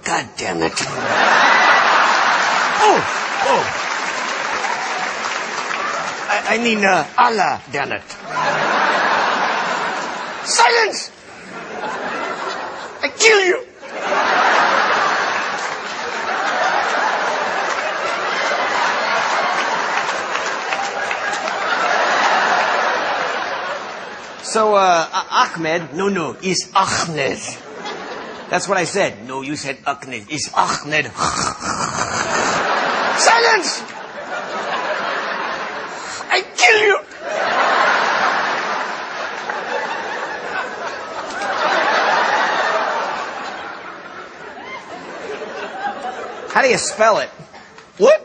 God damn it. I mean, Allah, damn it. Silence! I kill you! So, Ahmed, no, is Ahmed. That's what I said. No, you said Ahmed. Is Ahmed. Silence! I kill you! How do you spell it? What?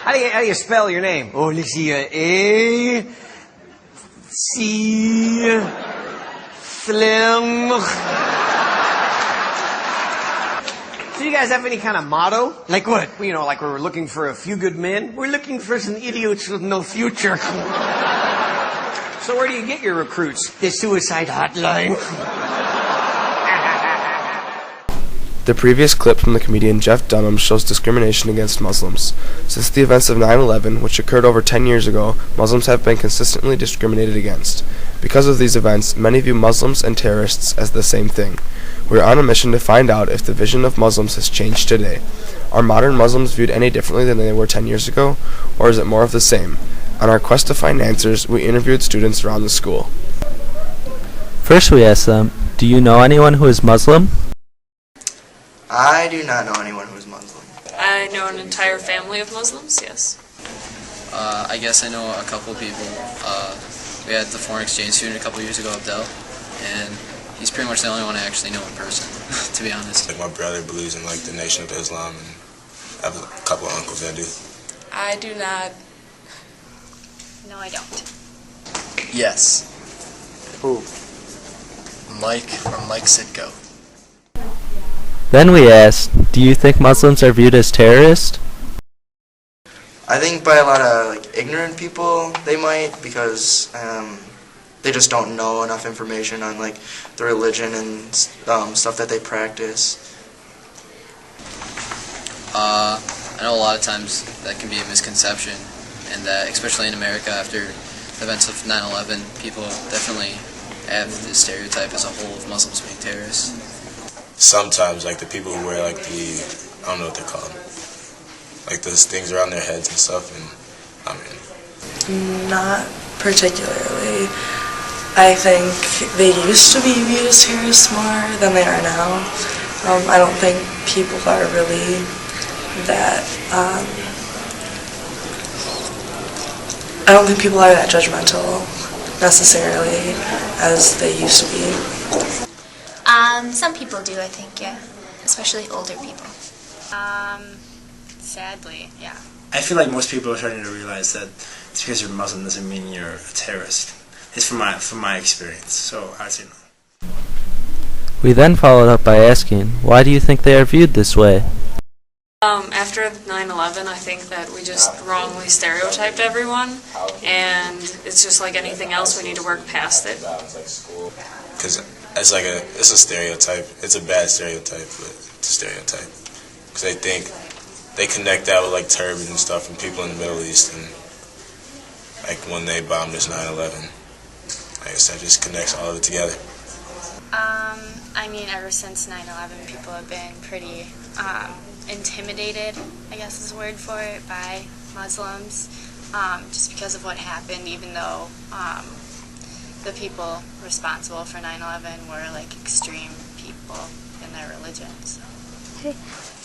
How do you spell your name? Oh, let's see. A C Slim. So you guys have any kind of motto? Like what? You know, like we're looking for a few good men? We're looking for some idiots with no future. So where do you get your recruits? The suicide hotline. The previous clip from the comedian Jeff Dunham shows discrimination against Muslims. Since the events of 9/11, which occurred over 10 years ago, Muslims have been consistently discriminated against. Because of these events, many view Muslims and terrorists as the same thing. We are on a mission to find out if the vision of Muslims has changed today. Are modern Muslims viewed any differently than they were 10 years ago, or is it more of the same? On our quest to find answers, we interviewed students around the school. First we asked them, do you know anyone who is Muslim? I do not know anyone who is Muslim. I know an entire family of Muslims, yes. I guess I know a couple people. We had the foreign exchange student a couple years ago, Abdel, and he's pretty much the only one I actually know in person, to be honest. Like my brother believes in like the Nation of Islam, and I have a couple of uncles that do. I do not. No, I don't. Yes. Who? Mike from Mike Sitko. Then we asked, do you think Muslims are viewed as terrorists? I think by a lot of like ignorant people, they might, because they just don't know enough information on like the religion and stuff that they practice. I know a lot of times that can be a misconception, and that especially in America after the events of 9/11, people definitely have the stereotype as a whole of Muslims being terrorists. Sometimes like the people who wear like I don't know what they're called, like those things around their heads and stuff, and I mean. Not particularly. I think they used to be viewed as terrorists more than they are now. I don't think people are really that, I don't think people are that judgmental necessarily as they used to be. Some people do, I think, yeah. Especially older people. Sadly, yeah. I feel like most people are starting to realize that just because you're Muslim doesn't mean you're a terrorist. It's from my experience, so I'd say no. We then followed up by asking, why do you think they are viewed this way? After 9/11, I think that we just wrongly stereotyped everyone, and it's just like anything else, we need to work past it. Because it's a stereotype. It's a bad stereotype, but it's a stereotype. Because they connect that with like turbans and stuff and people in the Middle East, and like when they bombed us 9/11, I guess that just connects all of it together. I mean, ever since 9/11, people have been pretty intimidated, I guess is the word for it, by Muslims, just because of what happened, even though the people responsible for 9/11 were like extreme people in their religion. So.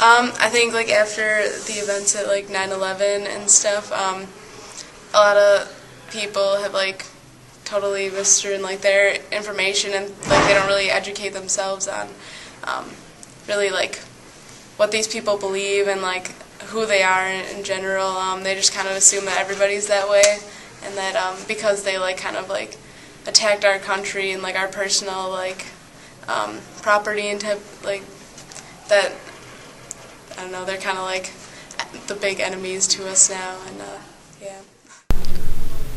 I think like after the events at like 9/11 and stuff, a lot of people have like totally misstrued like their information, and like they don't really educate themselves on really like what these people believe and like who they are in general. They just kind of assume that everybody's that way, and that because they like kind of like attacked our country and like our personal like property and type like that, I don't know, they're kind of like the big enemies to us now, and yeah.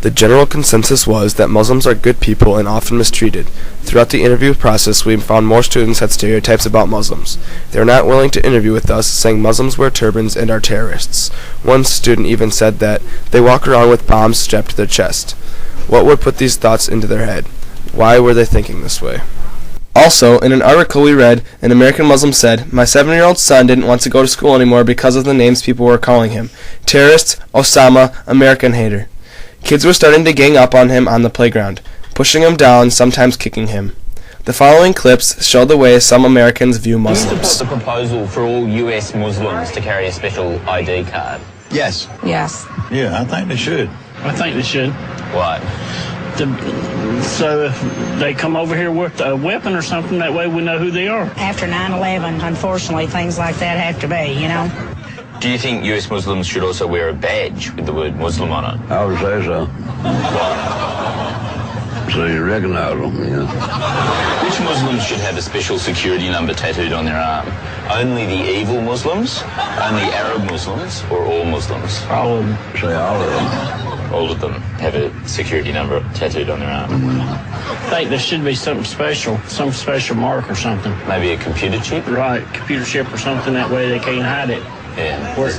The general consensus was that Muslims are good people and often mistreated. Throughout the interview process, we found more students had stereotypes about Muslims. They were not willing to interview with us, saying Muslims wear turbans and are terrorists. One student even said that they walk around with bombs strapped to their chest. What would put these thoughts into their head? Why were they thinking this way? Also, in an article we read, an American Muslim said, "My 7-year-old son didn't want to go to school anymore because of the names people were calling him. Terrorist, Osama, American hater." Kids were starting to gang up on him on the playground, pushing him down, sometimes kicking him. The following clips show the way some Americans view Muslims. Do you support the proposal for all US Muslims to carry a special ID card? Yes. Yes. Yeah, I think they should. I think they should. Why? So if they come over here with a weapon or something, that way we know who they are. After 9/11, unfortunately, things like that have to be, you know. Do you think US Muslims should also wear a badge with the word Muslim on it? I would say so. So you recognize them, yeah. Which Muslims should have a special security number tattooed on their arm? Only the evil Muslims? Only Arab Muslims? Or all Muslims? All of them. Say all of them. All of them have a security number tattooed on their arm. I think there should be something special, some special mark or something. Maybe a computer chip? Right, computer chip or something, that way they can't hide it. Yeah. Where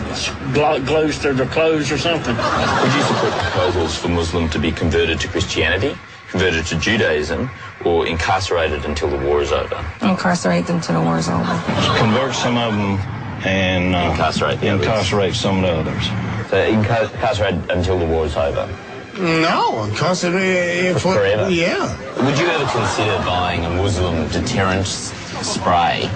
it glows through their clothes or something. Would you support proposals for Muslims to be converted to Christianity, converted to Judaism, or incarcerated until the war is over? Incarcerate them till the war is over. Convert some of them and incarcerate some of the others. So incarcerate until the war is over? No, incarcerate forever? Yeah. Would you ever consider buying a Muslim deterrent spray,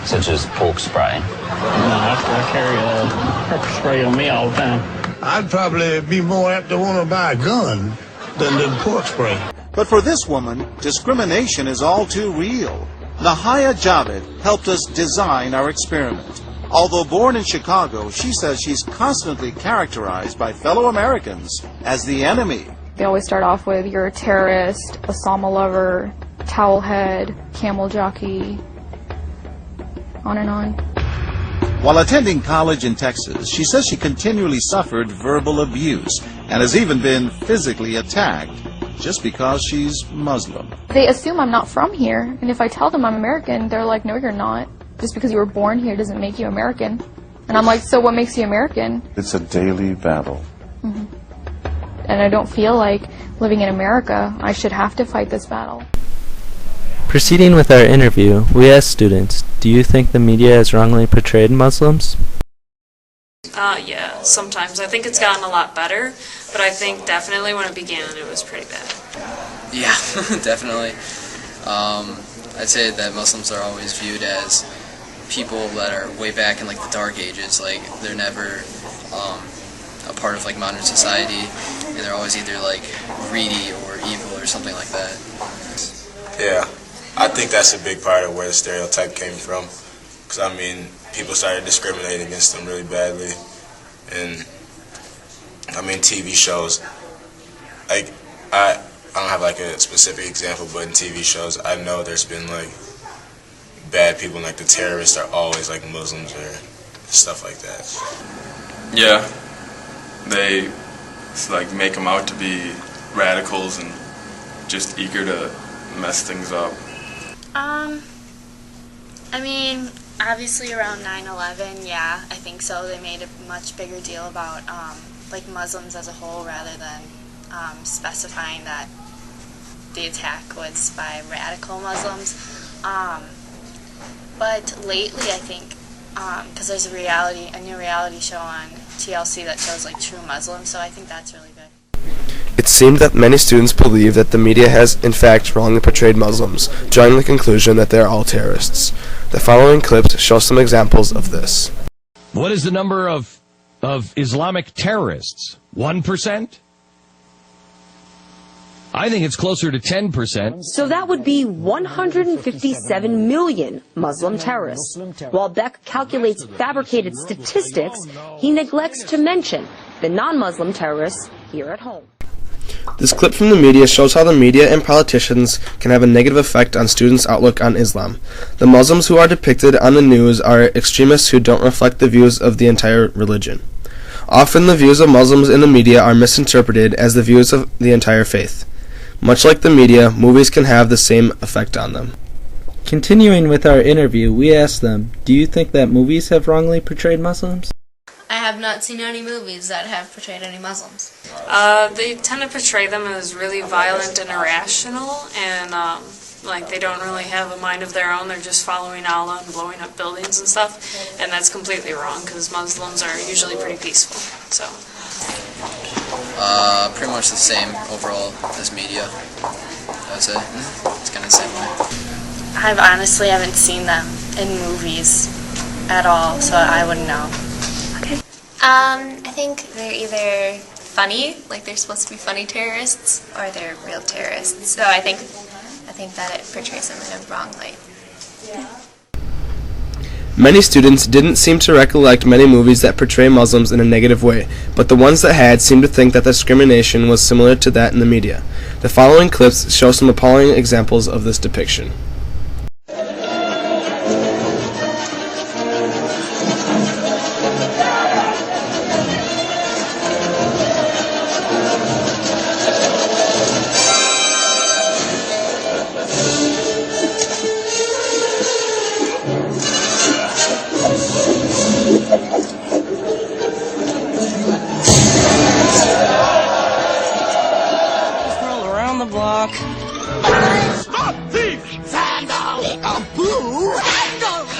such as pork spray? No, I carry a pepper spray on me all the time. I'd probably be more apt to want to buy a gun than the pork spray. But for this woman, discrimination is all too real. Nahaya Javed helped us design our experiment. Although born in Chicago, she says she's constantly characterized by fellow Americans as the enemy. They always start off with, "You're a terrorist, Osama lover, towel head, camel jockey," on and on. While attending college in Texas, she says she continually suffered verbal abuse and has even been physically attacked just because she's Muslim. They assume I'm not from here, and if I tell them I'm American, they're like, "No, you're not. Just because you were born here doesn't make you American." And I'm like, "So what makes you American?" It's a daily battle. Mm-hmm. And I don't feel like living in America, I should have to fight this battle. Proceeding with our interview, we asked students, do you think the media has wrongly portrayed Muslims? Yeah, sometimes. I think it's gotten a lot better, but I think definitely when it began, it was pretty bad. Yeah, definitely. I'd say that Muslims are always viewed as people that are way back in like the Dark Ages. Like they're never a part of like modern society, and they're always either like greedy or evil or something like that. Yeah, I think that's a big part of where the stereotype came from. Because I mean, people started discriminating against them really badly, and I mean TV shows. Like I don't have like a specific example, but in TV shows, I know there's been like bad people, like the terrorists are always like Muslims or stuff like that. Yeah, they like make them out to be radicals and just eager to mess things up. I mean, obviously around 9/11, yeah, I think so. They made a much bigger deal about like Muslims as a whole rather than specifying that the attack was by radical Muslims. But lately, I think, because there's a new reality show on TLC that shows like true Muslims, so I think that's really good. It seemed that many students believe that the media has in fact wrongly portrayed Muslims, drawing the conclusion that they are all terrorists. The following clips show some examples of this. What is the number of Islamic terrorists? 1%? I think it's closer to 10%. So that would be 157 million Muslim terrorists. While Beck calculates fabricated statistics, he neglects to mention the non-Muslim terrorists here at home. This clip from the media shows how the media and politicians can have a negative effect on students' outlook on Islam. The Muslims who are depicted on the news are extremists who don't reflect the views of the entire religion. Often the views of Muslims in the media are misinterpreted as the views of the entire faith. Much like the media, movies can have the same effect on them. Continuing with our interview, we asked them, do you think that movies have wrongly portrayed Muslims? I have not seen any movies that have portrayed any Muslims. They tend to portray them as really violent and irrational, and like they don't really have a mind of their own. They're just following Allah and blowing up buildings and stuff, and that's completely wrong because Muslims are usually pretty peaceful. So. Pretty much the same overall as media, I would say. It's kind of the same way. I honestly haven't seen them in movies at all, so I wouldn't know. I think they're either funny, like they're supposed to be funny terrorists, or they're real terrorists. So I think that it portrays them in a wrong light. Many students didn't seem to recollect many movies that portray Muslims in a negative way, but the ones that had seemed to think that the discrimination was similar to that in the media. The following clips show some appalling examples of this depiction.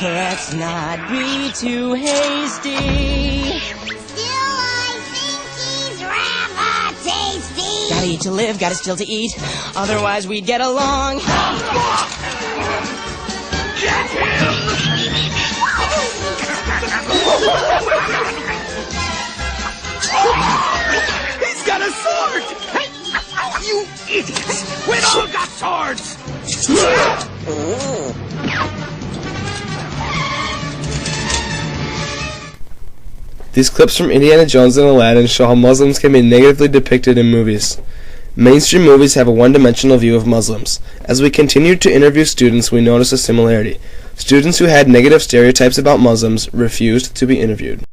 Let's not be too hasty. Still, I think he's rather tasty. Gotta eat to live, gotta still to eat. Otherwise, we'd get along. Get him! He's got a sword! Hey, you idiots! We all got swords! These clips from Indiana Jones and Aladdin show how Muslims can be negatively depicted in movies. Mainstream movies have a one-dimensional view of Muslims. As we continued to interview students, we noticed a similarity. Students who had negative stereotypes about Muslims refused to be interviewed.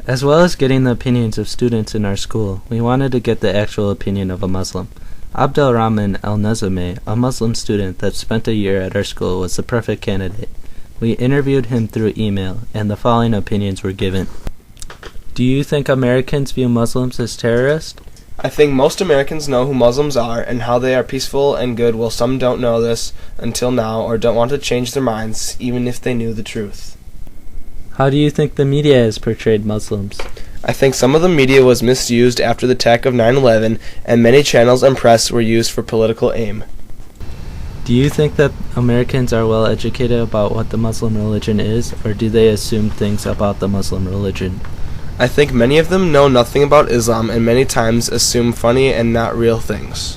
As well as getting the opinions of students in our school, we wanted to get the actual opinion of a Muslim. Abdel Rahman El-Nazameh, a Muslim student that spent a year at our school, was the perfect candidate. We interviewed him through email, and the following opinions were given. Do you think Americans view Muslims as terrorists? I think most Americans know who Muslims are and how they are peaceful and good, while some don't know this until now or don't want to change their minds, even if they knew the truth. How do you think the media has portrayed Muslims? I think some of the media was misused after the attack of 9/11, and many channels and press were used for political aim. Do you think that Americans are well educated about what the Muslim religion is, or do they assume things about the Muslim religion? I think many of them know nothing about Islam and many times assume funny and not real things.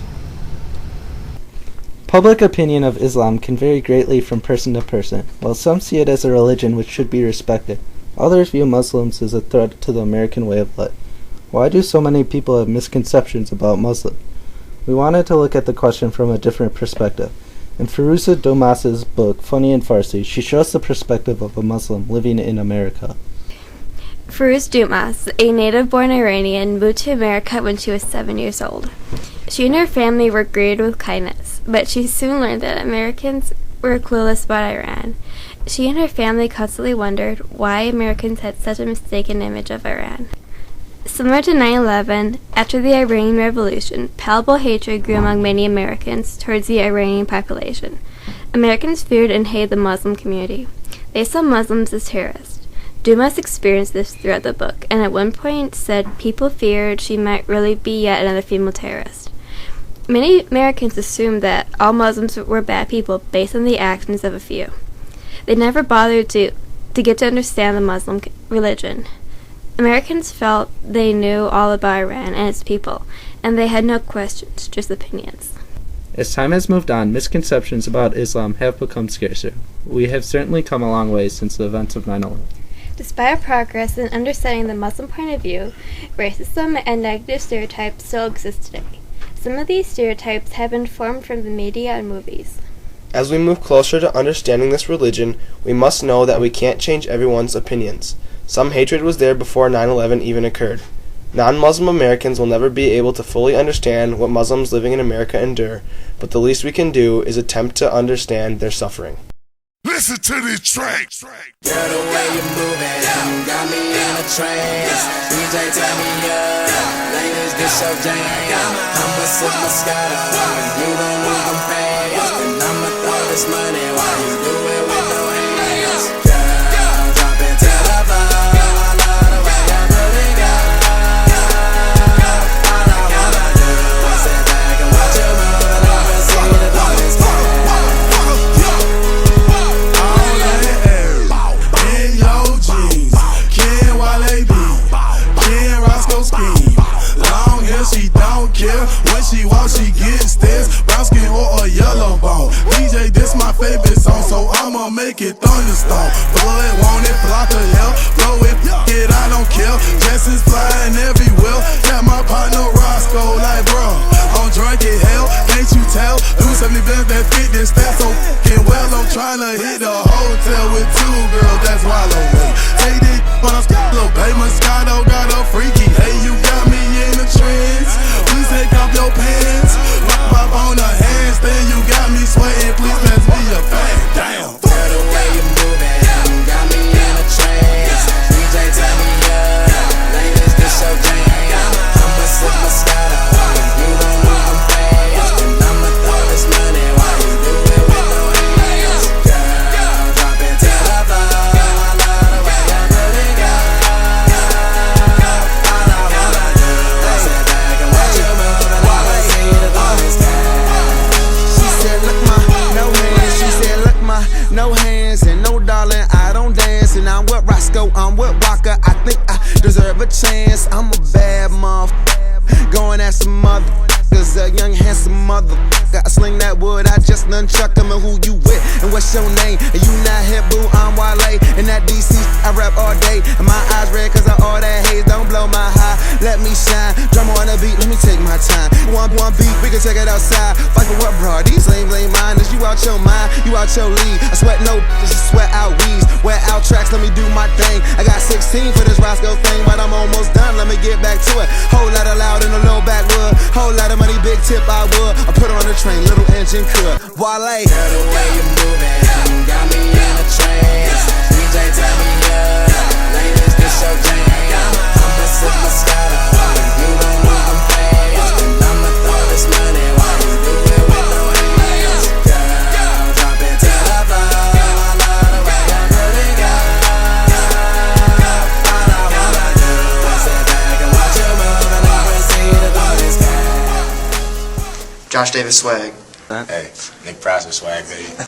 Public opinion of Islam can vary greatly from person to person. While some see it as a religion which should be respected, others view Muslims as a threat to the American way of life. Why do so many people have misconceptions about Muslims? We wanted to look at the question from a different perspective. In Firuza Domas's book, Funny in Farsi, she shows the perspective of a Muslim living in America. Firuz Dumas, a native-born Iranian, moved to America when she was 7 years old. She and her family were greeted with kindness, but she soon learned that Americans were clueless about Iran. She and her family constantly wondered why Americans had such a mistaken image of Iran. Similar to 9/11, after the Iranian Revolution, palpable hatred grew among many Americans towards the Iranian population. Americans feared and hated the Muslim community. They saw Muslims as terrorists. Dumas experienced this throughout the book, and at one point said people feared she might really be yet another female terrorist. Many Americans assumed that all Muslims were bad people based on the actions of a few. They never bothered to get to understand the Muslim religion. Americans felt they knew all about Iran and its people, and they had no questions, just opinions. As time has moved on, misconceptions about Islam have become scarcer. We have certainly come a long way since the events of 9/11. Despite our progress in understanding the Muslim point of view, racism and negative stereotypes still exist today. Some of these stereotypes have been formed from the media and movies. As we move closer to understanding this religion, we must know that we can't change everyone's opinions. Some hatred was there before 9/11 even occurred. Non-Muslim Americans will never be able to fully understand what Muslims living in America endure, but the least we can do is attempt to understand their suffering. Listen to this track. Girl, the way you moving, got me in a trance. DJ, turn me up. Ladies, this your jam. I'ma sip Moscato, you gon' lose them pants. And I'ma throw this money while you do it with no hands. Girl, drop it to the floor. I love the way you put it down. All I wanna do is sit back and watch you move and never see the darkness come. She don't care when she walks, she gets this brown skin or a yellow bone. DJ, this my favorite song, so I'ma make it thunderstorm. Blood, want it, block her hell, blow it, I don't care. Jessens flying everywhere. Got my partner Roscoe, like bro, I'm drunk in hell, can't you tell? Do 70 bands that fit this stat so f***ing well. I'm tryna hit the hotel with 2 girls, that's wallow me. Take this when I'm little baby Moscato got a freaky. Hey, you got me in the trance. Please take off your pants. Pop on the handstand, you got me sweating. Please pass me a bag. Damn. Girl, the way you moving, got me in a trance. DJ, turn me up. Ladies, this your jam. I'ma sip Moscato, you gon' lose them pants. And I'ma throw this money while you do it with no hands. Girl, drop it to the floor. I love the way you put it down. All I wanna do is sit back and watch you move and never see the darkest time. She said, look my, no hands. She said, look my, no hands. And no darling, I don't dance. And I'm with Roscoe, I'm with Walker. I think I deserve a chance. I'm a bad motherfucker, going at some motherfuckers. A young handsome motherfucker. I sling that wood, I just nunchuck him. And who you with, and what's your name? And you not hip, boo, I'm Wale. And that DC, I rap all day. And my eyes red cause of all that haze. Don't blow my high, let me shine. Drum on the beat, let me take my time. One beat, we can take it outside. Fight for what, bro? These lames ain't mine. Is you out your mind, you out your league. I sweat no, just sweat out weeds. Wear out tracks, let me do my thing. I got 16 for this Roscoe thing, but I'm almost done, let me get back to it. Whole lot of loud in a low backwood. Whole lot of money, big tip I would. I put on the train, little engine could. Wale. Girl, the way you moving, got me in a trance. DJ, turn me up. Ladies, this your jam. I'ma sip Moscato, you gon' lose them pants. And I'ma throw this money while you do it with no hands. Girl, drop it to the floor. I love the way you put it down. All I wanna do is sit back and watch you move and never see the darkest time. Josh Davis swag. Hey, Nick Prosser swag, baby.